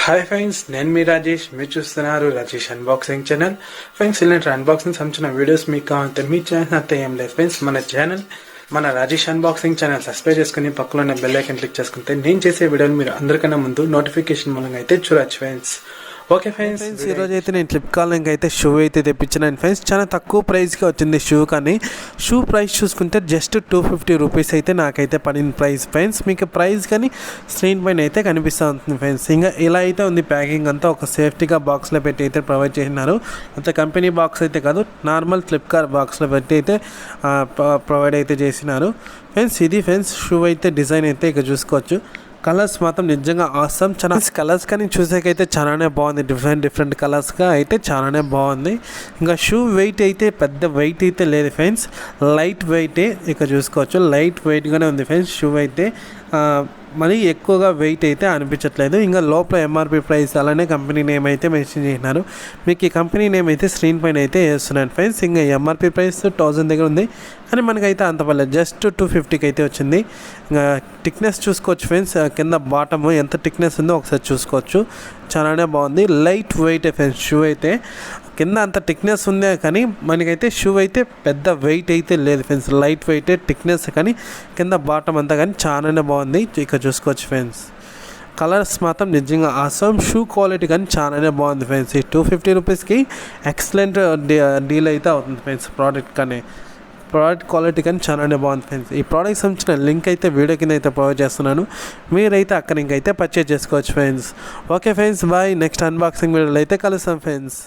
Hi friends, నేను మీ రాజేష్. మీరు చూస్తున్నారు రాజేష్ అన్బాక్సింగ్ ఛానల్. ఫ్రెండ్స్, ఇలాంటి అన్బాక్సింగ్ సంబంధించిన వీడియోస్ మీకు కావాలంటే మీ ఛానల్ అంతా ఏం లేదు ఫ్రెండ్స్. మన రాజేష్ అన్బాక్సింగ్ ఛానల్ సబ్స్క్రైబ్ చేసుకుని పక్కలో ఉన్న బెల్ ఐకాన్ క్లిక్ చేసుకుంటే నేను చేసే వీడియోలు మీరు అందరికన్నా ముందు నోటిఫికేషన్ మూలంగా అయితే చూడొచ్చు ఫ్రెండ్స్. ఓకే ఫ్రెండ్స్, ఈరోజు అయితే నేను ఫ్లిప్కార్ట్ నుంచి అయితే షూ అయితే తెప్పించినాను ఫ్రెండ్స్. చాలా తక్కువ ప్రైస్కి వచ్చింది షూ. కానీ షూ ప్రైస్ చూసుకుంటే జస్ట్ 250 రూపీస్ అయితే నాకైతే పడిన ప్రైస్ ఫ్రెండ్స్. మీకు ప్రైస్ కానీ స్క్రీన్ పైన అయితే కనిపిస్తూ ఉంటుంది ఫ్రెండ్స్. ఇంకా ఇలా అయితే ఉంది ప్యాకింగ్ అంతా. ఒక సేఫ్టీగా బాక్స్లో పెట్టి అయితే ప్రొవైడ్ చేసినారు. అంత కంపెనీ బాక్స్ అయితే కాదు, నార్మల్ ఫ్లిప్కార్ట్ బాక్స్లో పెట్టి అయితే ప్రొవైడ్ అయితే చేసినారు ఫ్రెండ్స్. ఇది ఫ్రెండ్స్ షూ అయితే డిజైన్ అయితే ఇక చూసుకోవచ్చు. కలర్స్ మాత్రం నిజంగా ఆసమ్. చాలా కలర్స్ కానీ చూసేకైతే చాలానే బాగుంది. డిఫరెంట్ కలర్స్గా అయితే చాలానే బాగుంది. ఇంకా షూ వెయిట్ అయితే పెద్ద వెయిట్ అయితే లేదు ఫ్రెండ్స్, లైట్ వెయిటే. ఇక చూసుకోవచ్చు లైట్ వెయిట్గానే ఉంది ఫ్రెండ్స్. షూ అయితే మరీ ఎక్కువగా వెయిట్ అయితే అనిపించట్లేదు. ఇంకా లోపల ఎంఆర్పి ప్రైస్ అలానే కంపెనీ నేమ్ అయితే మెన్షన్ చేసినారు. మీకు ఈ కంపెనీ నేమ్ అయితే స్క్రీన్ పైన అయితే వేస్తున్నాను ఫ్రెండ్స్. ఇంకా ఎంఆర్పి ప్రైస్ 1000 దగ్గర ఉంది, కానీ మనకైతే అంత పర్లేదు, జస్ట్ 250కి అయితే వచ్చింది. ఇంకా థిక్నెస్ చూసుకోవచ్చు ఫ్రెండ్స్. కింద బాటమ్ ఎంత థిక్నెస్ ఉందో ఒకసారి చూసుకోవచ్చు. చాలానే బాగుంది. లైట్ వెయిట్ ఫ్రెండ్స్ షూ అయితే. కింద అంత థిక్నెస్ ఉందే కానీ మనకైతే షూ అయితే పెద్ద వెయిట్ అయితే లేదు ఫ్రెండ్స్. లైట్ వెయిటే, థిక్నెస్ కానీ కింద బాటమ్ అంతా కానీ చాలానే బాగుంది. ఇక చూసుకోవచ్చు ఫ్రెండ్స్. కలర్స్ మాత్రం నిజంగా ఆసమ్. షూ క్వాలిటీ కానీ చాలానే బాగుంది ఫ్రెండ్స్. ఈ 250 రూపీస్కి ఎక్సలెంట్ డీల్ అయితే అవుతుంది ఫ్రెండ్స్. ప్రోడక్ట్ క్వాలిటీ కానీ చాలానే బాగుంది ఫ్రెండ్స్. ఈ ప్రోడక్ట్ సంబంధించిన లింక్ అయితే వీడియో కింద అయితే ప్రొవైడ్ చేస్తున్నాను. మీరైతే అక్కడ ఇంకైతే పర్చేజ్ చేసుకోవచ్చు friends. Okay friends, bye. Next unboxing వీడియోలో అయితే కలుస్తాం ఫ్రెండ్స్.